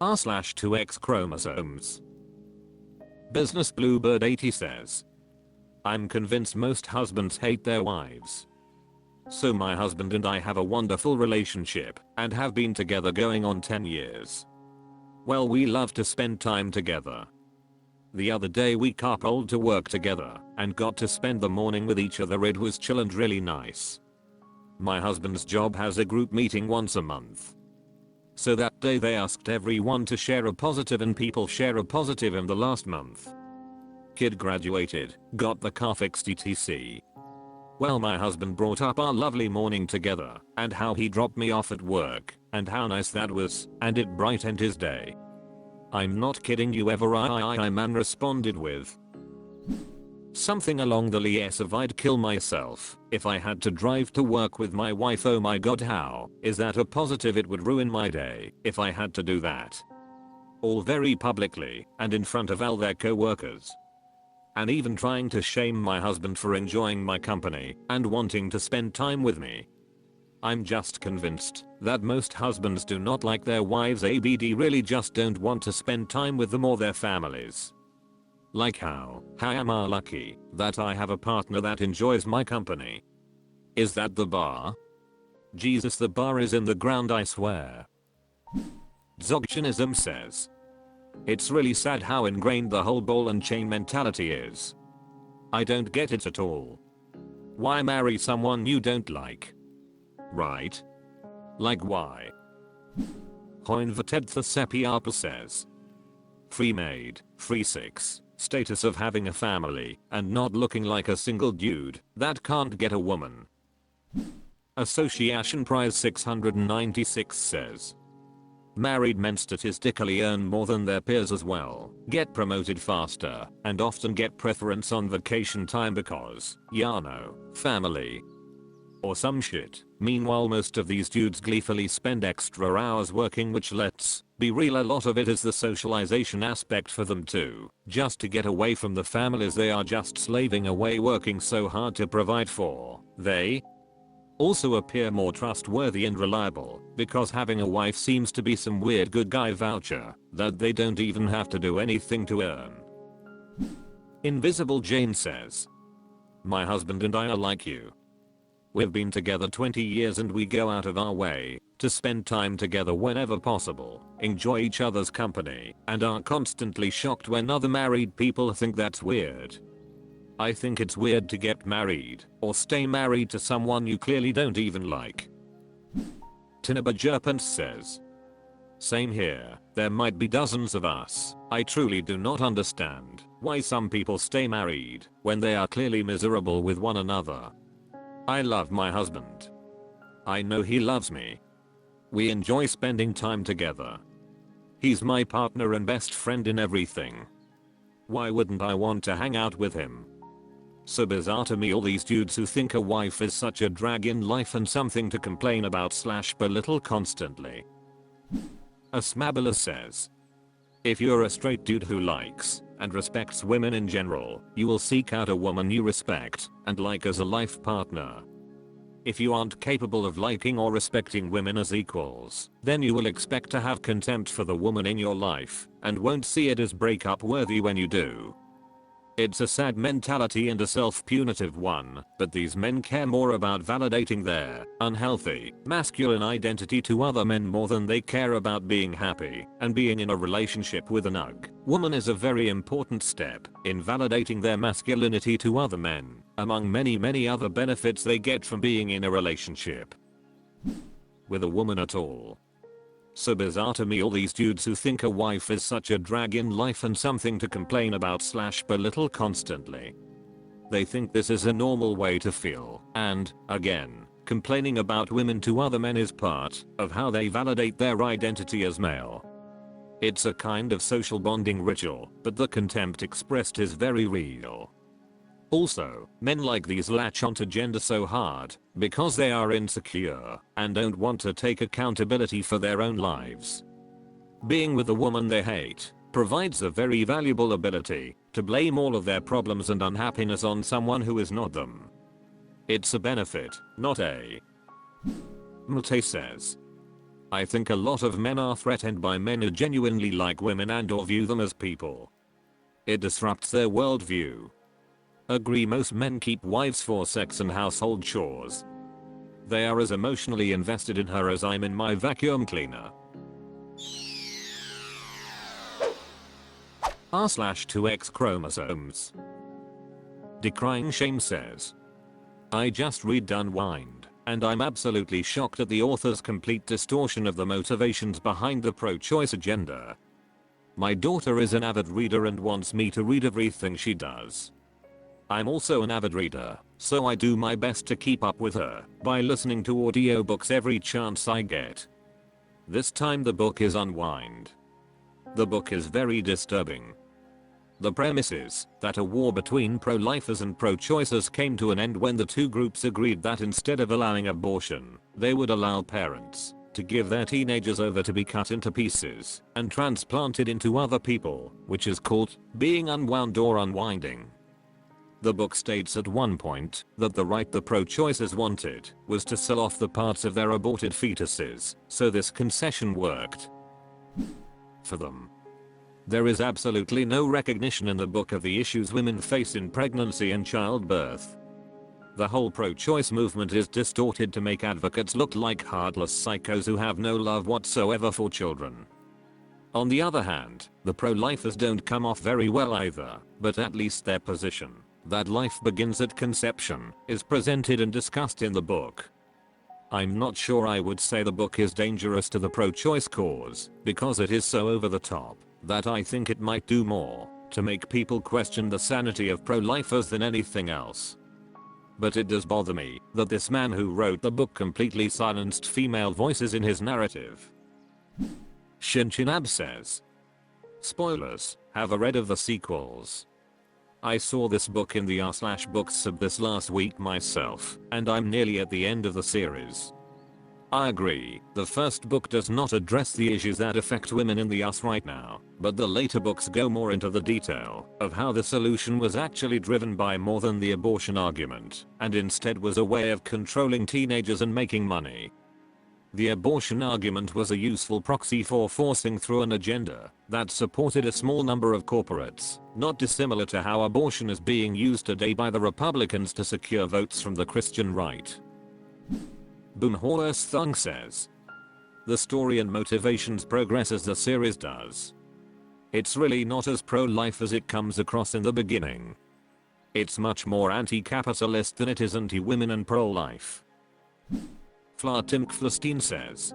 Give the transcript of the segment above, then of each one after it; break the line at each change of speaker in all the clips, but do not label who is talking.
r/2x chromosomes. Business Bluebird 80 says, I'm convinced most husbands hate their wives. So my husband and I have a wonderful relationship and have been together going on 10 years. Well, we love to spend time together. The other day we carpooled to work together and got to spend the morning with each other. It was chill and really nice. My husband's job has a group meeting once a month. So that day they asked everyone to share a positive and people share a positive in the last month. Kid graduated, got the car fixed etc. Well, my husband brought up our lovely morning together and how he dropped me off at work and how nice that was and it brightened his day. I'm not kidding you ever. I man responded with something along the lines of I'd kill myself if I had to drive to work with my wife. Oh my god, how is that a positive? It would ruin my day if I had to do that. All very publicly and in front of all their co-workers. And even trying to shame my husband for enjoying my company and wanting to spend time with me. I'm just convinced that most husbands do not like their wives. ABD really just don't want to spend time with them or their families. Like how am I lucky that I have a partner that enjoys my company? Is that the bar? Jesus, the bar is in the ground, I swear. TwoXChromosomes says, it's really sad how ingrained the whole ball and chain mentality is. I don't get it at all. Why marry someone you don't like? Right? Like why? Hoinvated Thesepiapa says, free maid, free six, status of having a family and not looking like a single dude that can't get a woman. Association Prize 696 says, married men statistically earn more than their peers as well, get promoted faster, and often get preference on vacation time because, family. Or some shit. Meanwhile, most of these dudes gleefully spend extra hours working, which, let's be real, a lot of it is the socialization aspect for them too. Just to get away from the families they are just slaving away working so hard to provide for. They also appear more trustworthy and reliable because having a wife seems to be some weird good guy voucher that they don't even have to do anything to earn. Invisible Jane says, my husband and I are like you. We've been together 20 years and we go out of our way to spend time together whenever possible, enjoy each other's company, and are constantly shocked when other married people think that's weird. I think it's weird to get married or stay married to someone you clearly don't even like. Tinabajurpant says, same here, there might be dozens of us. I truly do not understand why some people stay married when they are clearly miserable with one another. I love my husband. I know he loves me. We enjoy spending time together. He's my partner and best friend in everything. Why wouldn't I want to hang out with him? So bizarre to me, all these dudes who think a wife is such a drag in life and something to complain about / belittle constantly. Asmabula says, if you're a straight dude who likes and respects women in general, you will seek out a woman you respect and like as a life partner. If you aren't capable of liking or respecting women as equals, then you will expect to have contempt for the woman in your life and won't see it as breakup worthy when you do. It's a sad mentality and a self-punitive one, but these men care more about validating their unhealthy, masculine identity to other men more than they care about being happy and being in a relationship with an UG woman is a very important step in validating their masculinity to other men, among many other benefits they get from being in a relationship with a woman at all. So bizarre to me, all these dudes who think a wife is such a drag in life and something to complain about / belittle constantly. They think this is a normal way to feel, and, again, complaining about women to other men is part of how they validate their identity as male. It's a kind of social bonding ritual, but the contempt expressed is very real. Also, men like these latch onto gender so hard because they are insecure and don't want to take accountability for their own lives. Being with a woman they hate provides a very valuable ability to blame all of their problems and unhappiness on someone who is not them. It's a benefit, not a. Mute says, I think a lot of men are threatened by men who genuinely like women and or view them as people. It disrupts their worldview. Agree, most men keep wives for sex and household chores. They are as emotionally invested in her as I'm in my vacuum cleaner. r/2XChromosomes. Decrying Shame says, I just read Unwind, and I'm absolutely shocked at the author's complete distortion of the motivations behind the pro-choice agenda. My daughter is an avid reader and wants me to read everything she does. I'm also an avid reader, so I do my best to keep up with her by listening to audiobooks every chance I get. This time the book is Unwind. The book is very disturbing. The premise is that a war between pro-lifers and pro-choicers came to an end when the two groups agreed that instead of allowing abortion, they would allow parents to give their teenagers over to be cut into pieces and transplanted into other people, which is called being unwound or unwinding. The book states at one point that the right the pro-choicers wanted was to sell off the parts of their aborted fetuses, so this concession worked for them. There is absolutely no recognition in the book of the issues women face in pregnancy and childbirth. The whole pro-choice movement is distorted to make advocates look like heartless psychos who have no love whatsoever for children. On the other hand, the pro-lifers don't come off very well either, but at least their position, that life begins at conception, is presented and discussed in the book. I'm not sure I would say the book is dangerous to the pro-choice cause, because it is so over the top that I think it might do more to make people question the sanity of pro-lifers than anything else. But it does bother me that this man who wrote the book completely silenced female voices in his narrative. Shinchinab says, spoilers, have I read of the sequels? I saw this book in the r/books sub this last week myself, and I'm nearly at the end of the series. I agree, the first book does not address the issues that affect women in the US right now, but the later books go more into the detail of how the solution was actually driven by more than the abortion argument, and instead was a way of controlling teenagers and making money. The abortion argument was a useful proxy for forcing through an agenda that supported a small number of corporates, not dissimilar to how abortion is being used today by the Republicans to secure votes from the Christian right. Boomhorse Thung says, the story and motivations progress as the series does. It's really not as pro-life as it comes across in the beginning. It's much more anti-capitalist than it is anti-women and pro-life. Flartimkflustine says,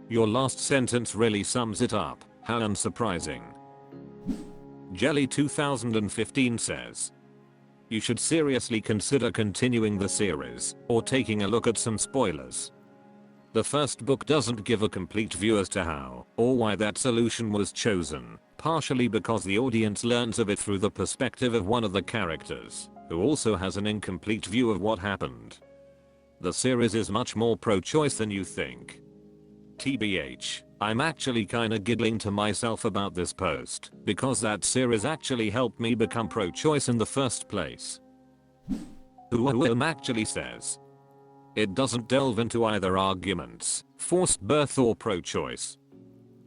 your last sentence really sums it up, how unsurprising. Jelly 2015 says, you should seriously consider continuing the series, or taking a look at some spoilers. The first book doesn't give a complete view as to how or why that solution was chosen, partially because the audience learns of it through the perspective of one of the characters, who also has an incomplete view of what happened. The series is much more pro-choice than you think. TBH, I'm actually kinda giggling to myself about this post, because that series actually helped me become pro-choice in the first place. Actually says, it doesn't delve into either arguments, forced birth or pro-choice.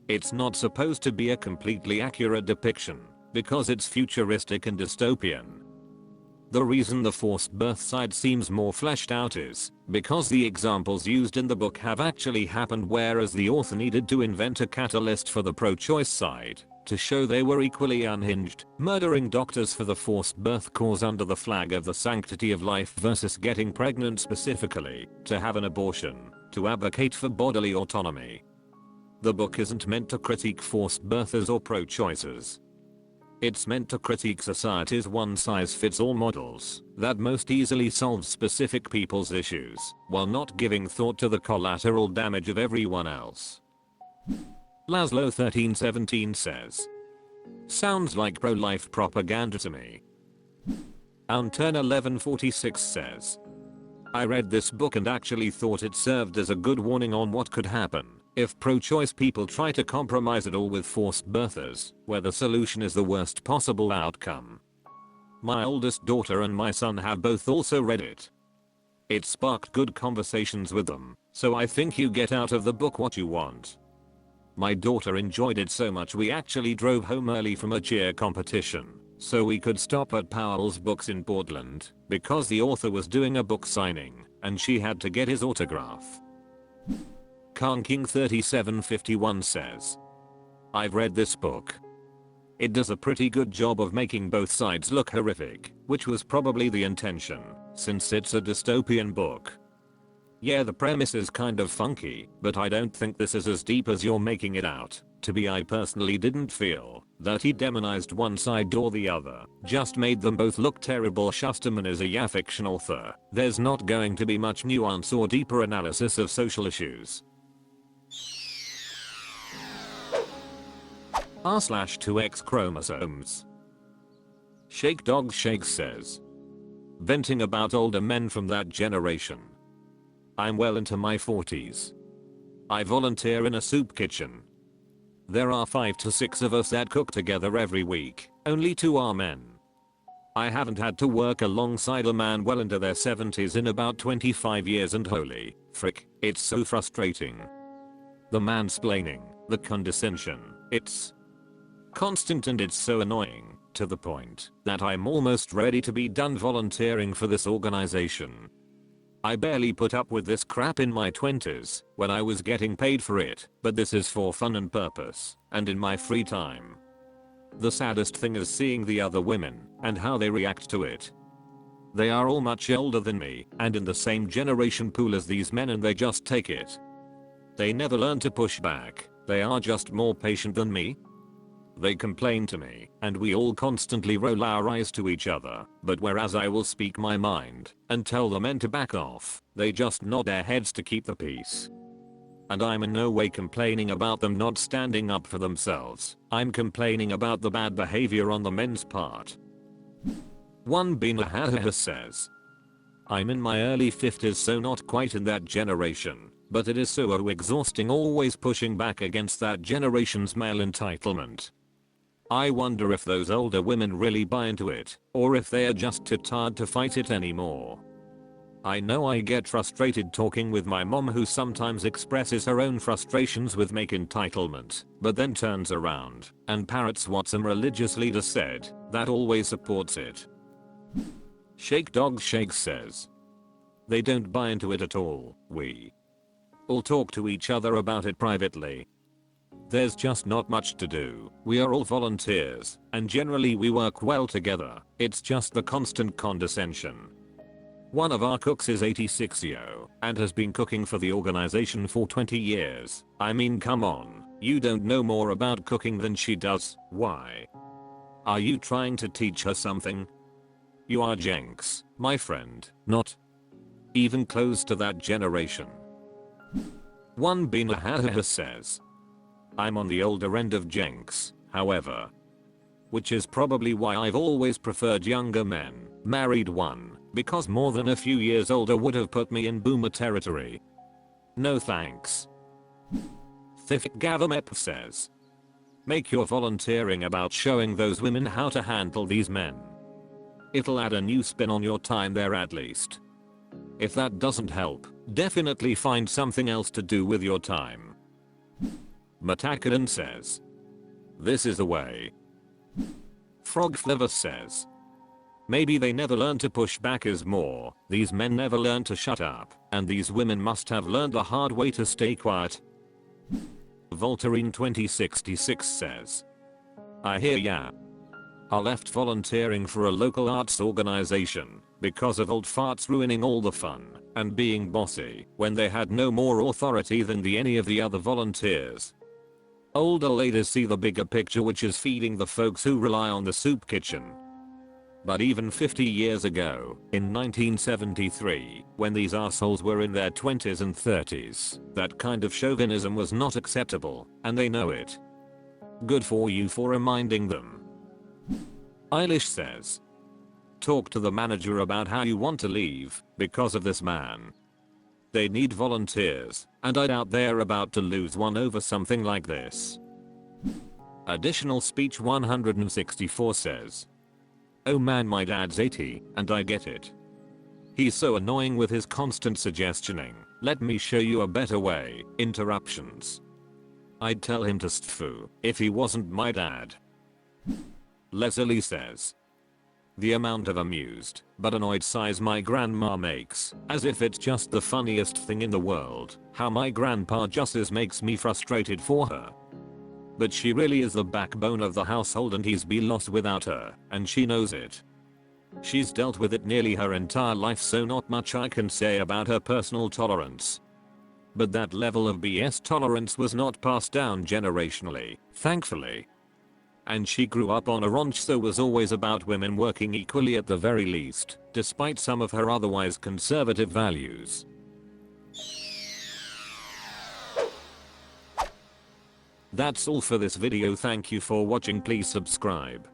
It's not supposed to be a completely accurate depiction, because it's futuristic and dystopian. The reason the forced birth side seems more fleshed out is because the examples used in the book have actually happened, whereas the author needed to invent a catalyst for the pro-choice side to show they were equally unhinged, murdering doctors for the forced birth cause under the flag of the sanctity of life versus getting pregnant specifically to have an abortion, to advocate for bodily autonomy. The book isn't meant to critique forced birthers or pro-choicers. It's meant to critique society's one-size-fits-all models that most easily solve specific people's issues while not giving thought to the collateral damage of everyone else. Laszlo 1317 says, sounds like pro-life propaganda to me. Unturn 1146 says, I read this book and actually thought it served as a good warning on what could happen if pro-choice people try to compromise it all with forced birthers, where the solution is the worst possible outcome. My oldest daughter and my son have both also read it. It sparked good conversations with them, so I think you get out of the book what you want. My daughter enjoyed it so much we actually drove home early from a cheer competition, so we could stop at Powell's Books in Portland, because the author was doing a book signing, and she had to get his autograph. Kanking 3751 says, I've read this book. It does a pretty good job of making both sides look horrific, which was probably the intention, since it's a dystopian book. Yeah, the premise is kind of funky, but I don't think this is as deep as you're making it out to be. I personally didn't feel that he demonized one side or the other, just made them both look terrible. Shusterman is a fiction author. There's not going to be much nuance or deeper analysis of social issues. r/2XChromosomes. Shake Dog Shakes says, venting about older men from that generation. I'm well into my 40s. I volunteer in a soup kitchen. There are 5 to 6 of us that cook together every week, only 2 are men. I haven't had to work alongside a man well into their 70s in about 25 years, and holy frick, it's so frustrating. The mansplaining, the condescension, it's constant, and it's so annoying, to the point that I'm almost ready to be done volunteering for this organization. I barely put up with this crap in my 20s when I was getting paid for it, but this is for fun and purpose, and in my free time. The saddest thing is seeing the other women and how they react to it. They are all much older than me and in the same generation pool as these men, and they just take it. They never learn to push back. They are just more patient than me. They complain to me, and we all constantly roll our eyes to each other, but whereas I will speak my mind and tell the men to back off, they just nod their heads to keep the peace. And I'm in no way complaining about them not standing up for themselves. I'm complaining about the bad behavior on the men's part. One Bina says, I'm in my early 50s, so not quite in that generation, but it is so exhausting always pushing back against that generation's male entitlement. I wonder if those older women really buy into it, or if they are just too tired to fight it anymore. I know I get frustrated talking with my mom, who sometimes expresses her own frustrations with male entitlement, but then turns around and parrots what some religious leader said that always supports it. Shake Dog Shakes says, they don't buy into it at all. We all talk to each other about it privately. There's just not much to do. We are all volunteers, and generally we work well together. It's just the constant condescension. One of our cooks is 86-year and has been cooking for the organization for 20 years. I mean, come on, you don't know more about cooking than she does. Why? Are you trying to teach her something? You are Jenks, my friend, not even close to that generation. One Bina says, I'm on the older end of Jenks, however, which is probably why I've always preferred younger men. Married one, because more than a few years older would have put me in boomer territory. No thanks. Thifik Gavamep says, make your volunteering about showing those women how to handle these men. It'll add a new spin on your time there at least. If that doesn't help, definitely find something else to do with your time. Matakadan says, this is the way. Frogflavor says, maybe they never learn to push back is more. These men never learn to shut up, and these women must have learned the hard way to stay quiet. Voltarine 2066 says, I hear ya. I left volunteering for a local arts organization because of old farts ruining all the fun and being bossy when they had no more authority than any of the other volunteers. Older ladies see the bigger picture, which is feeding the folks who rely on the soup kitchen. But even 50 years ago, in 1973, when these assholes were in their 20s and 30s, that kind of chauvinism was not acceptable, and they know it. Good for you for reminding them. Eilish says, talk to the manager about how you want to leave because of this man. They need volunteers, and I doubt they're about to lose one over something like this. Additional speech 164 says, oh man, my dad's 80, and I get it. He's so annoying with his constant suggestioning. Let me show you a better way. Interruptions. I'd tell him to stfu if he wasn't my dad. Leslie says. The amount of amused but annoyed sighs my grandma makes, as if it's just the funniest thing in the world. How my grandpa just makes me frustrated for her. But she really is the backbone of the household and he's be lost without her, and she knows it. She's dealt with it nearly her entire life, so not much I can say about her personal tolerance. But that level of BS tolerance was not passed down generationally, thankfully. And she grew up on a ranch, so was always about women working equally at the very least, despite some of her otherwise conservative values. That's all for this video. Thank you for watching. Please subscribe.